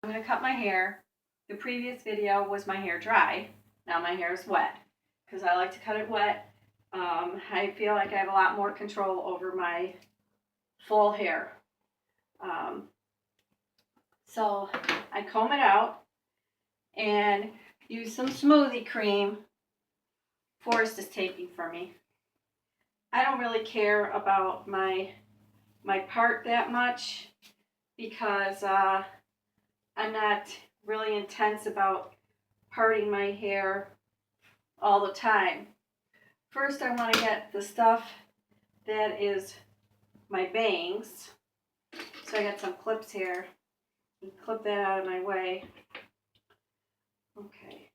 I'm going to cut my hair. The previous video was my hair dry. Now my hair is wet because I like to cut it wet. I feel like I have a lot more control over my full hair. So I comb it out and use some smoothie cream. Forrest is taking for me. I don't really care about my part that much because I'm not really intense about parting my hair all the time. First, I want to get the stuff that is my bangs. So I got some clips here. Clip that out of my way. Okay.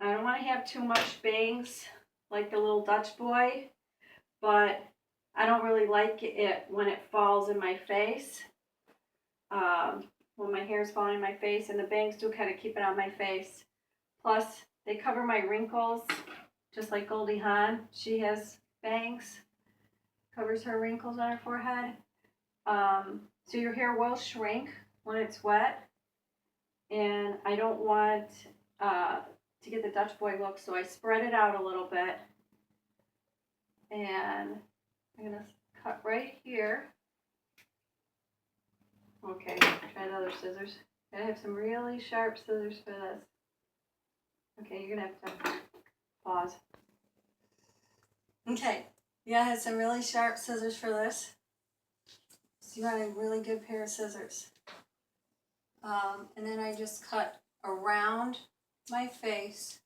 I don't want to have too much bangs like the little Dutch boy, but I don't really like it when it falls in my face. When my hair is falling in my face, and the bangs do kind of keep it on my face. Plus, they cover my wrinkles, just like Goldie Hawn. She has bangs, covers her wrinkles on her forehead. So your hair will shrink when it's wet, and I don't want to get the Dutch boy look, so I spread it out a little bit, and I'm going to cut right here. Okay, try the other scissors. I have some really sharp scissors for this. Okay, you're going to have to pause. Okay, you gotta have some really sharp scissors for this. So you want a really good pair of scissors. And then I just cut around my face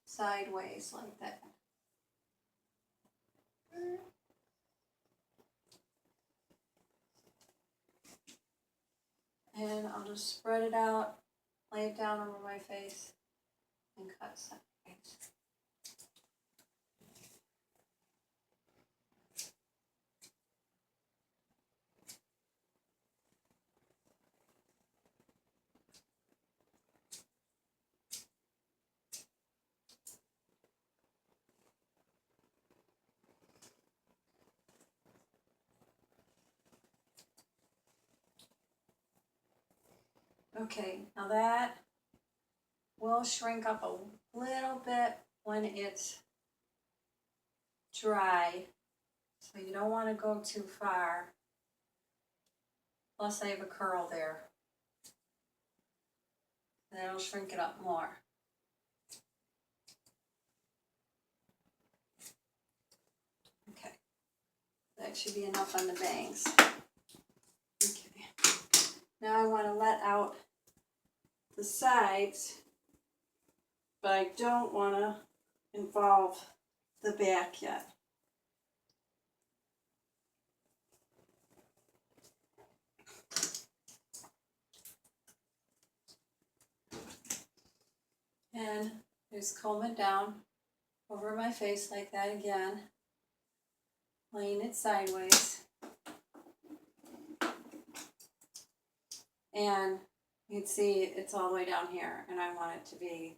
sideways like that. And I'll just spread it out, lay it down over my face, and cut sideways. Okay, now that will shrink up a little bit when it's dry, so you don't want to go too far. Plus I have a curl there. That'll shrink it up more. Okay, that should be enough on the bangs. Okay, now I want to let out the sides, but I don't want to involve the back yet. And just comb it down over my face like that again, laying it sideways. And you can see it's all the way down here, and I want it to be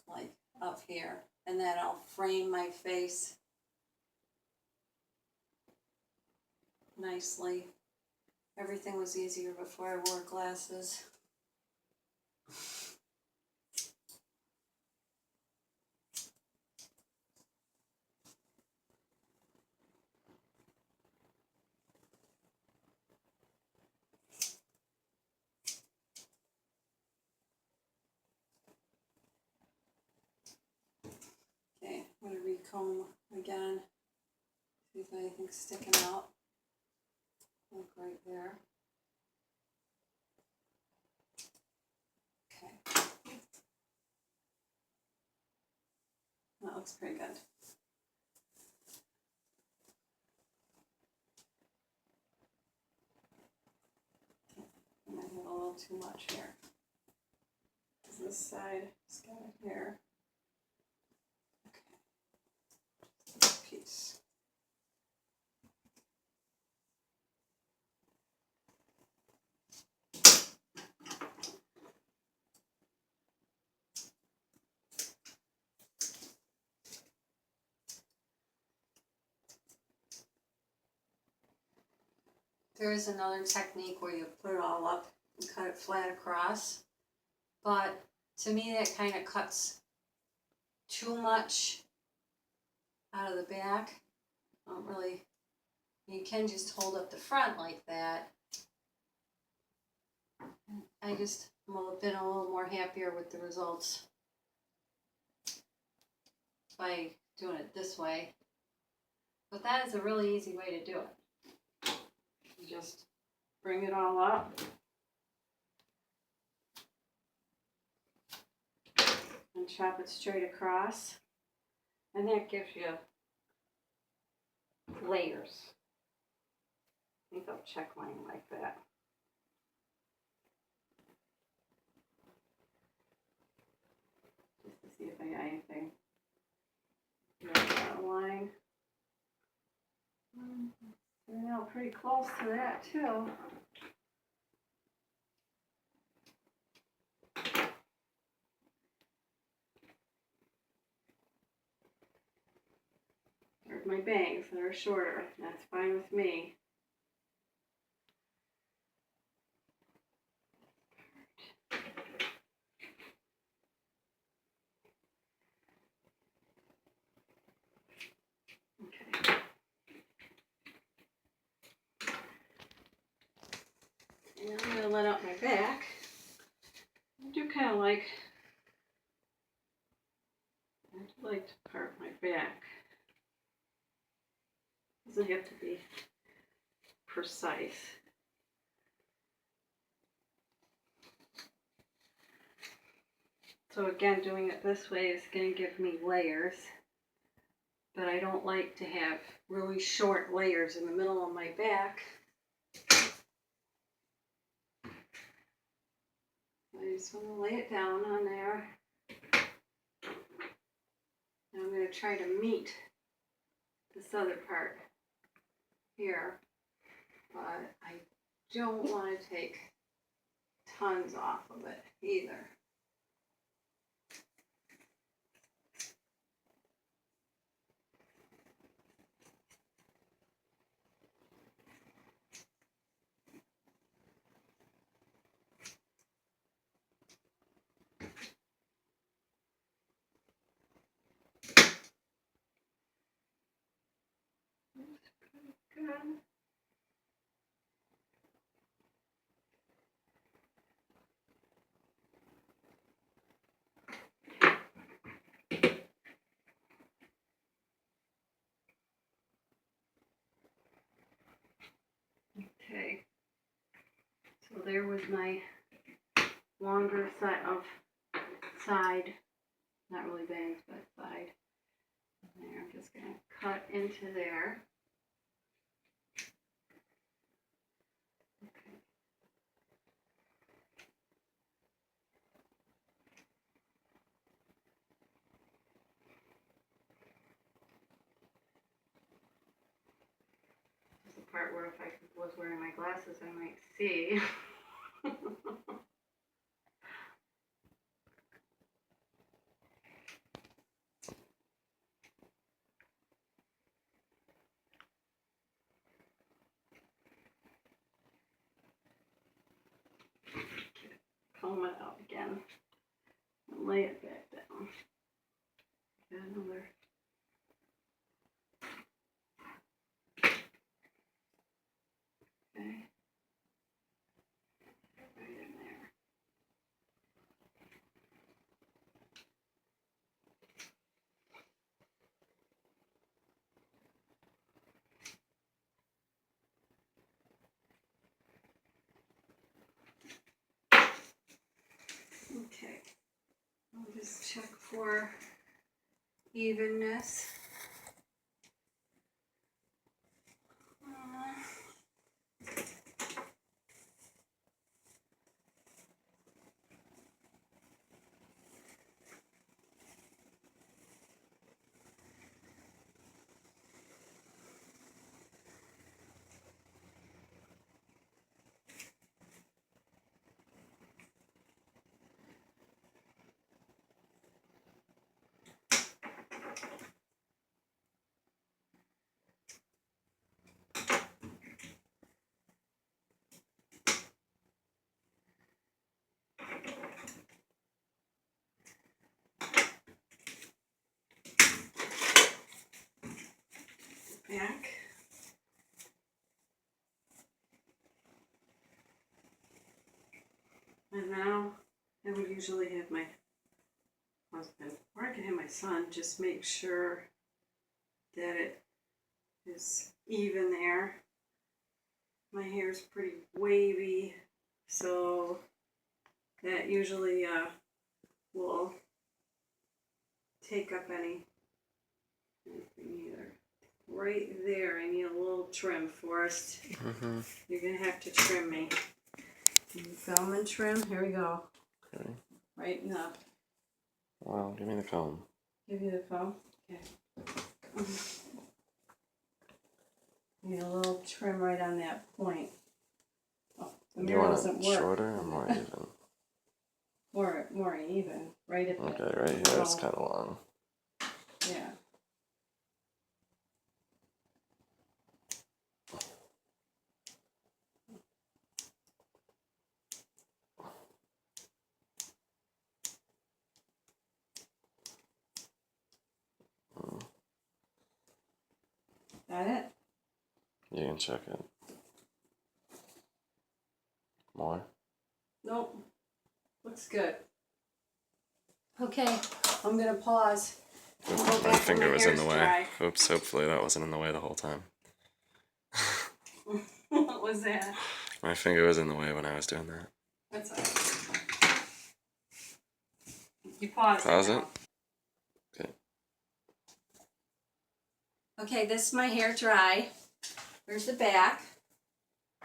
like up here. And then I'll frame my face nicely. Everything was easier before I wore glasses. Okay, I'm going to recomb again, see if anything's sticking out. Look right there. Okay. That looks pretty good. I might have a little too much here. This side has got a hair. Okay. Piece. There is another technique where you put it all up and cut it flat across. But to me that kind of cuts too much out of the back. I don't really, you can just hold up the front like that. I just been a little more happier with the results by doing it this way. But that is a really easy way to do it. You just bring it all up and chop it straight across, and that gives you layers. I think I'll check mine like that. Just to see if I got anything out of line. Turned out pretty close to that too. There's my bangs that are shorter. That's fine with me. Okay. And I'm going to let out my back. I do kind of like, to part my back. Doesn't have to be precise. So again, doing it this way is going to give me layers, but I don't like to have really short layers in the middle of my back. I just want to lay it down on there. And I'm going to try to meet this other part here, but I don't want to take tons off of it either. Good. Okay, so there was my longer side, not really bangs, but side. And there, I'm just going to cut into there. Okay. This is the part where if I was wearing my glasses, I might see. Comb it out again and lay it back down. Get another. Okay. Right in there. Okay. I'll just check for evenness. And now I would usually have my husband, or I can have my son, just make sure that it is even there. My hair is pretty wavy, so that usually will take up anything either. Right there, I need a little trim, Forrest. Mm-hmm. You're gonna have to trim me. Can you film and trim? Here we go. Okay. Right in the. Well, give me the comb. Give you the phone? Okay. Need a little trim right on that point. Oh, the You mirror want doesn't it work. shorter or more even? More even. Right at the Okay, right here it's kind of long. Yeah. Got it? You can check it. More? Nope. Looks good. Okay, I'm gonna pause. Oop, Go my back finger when my was in the hair's way. dry. Oops, hopefully that wasn't in the way the whole time. What was that? My finger was in the way when I was doing that. That's alright. You pause. Pause now. it? Okay. Okay, this is my hair dry. Here's the back.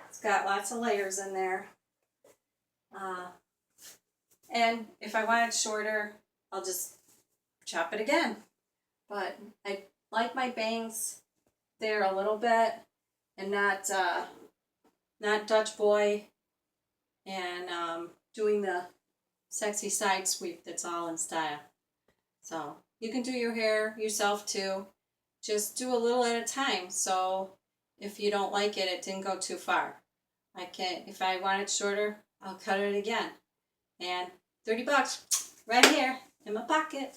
It's got lots of layers in there. And if I want it shorter, I'll just chop it again. But I like my bangs there a little bit and not Dutch boy and doing the sexy side sweep that's all in style. So you can do your hair yourself too. Just do a little at a time. So if you don't like it, it didn't go too far. If I want it shorter, I'll cut it again. And $30 right here in my pocket.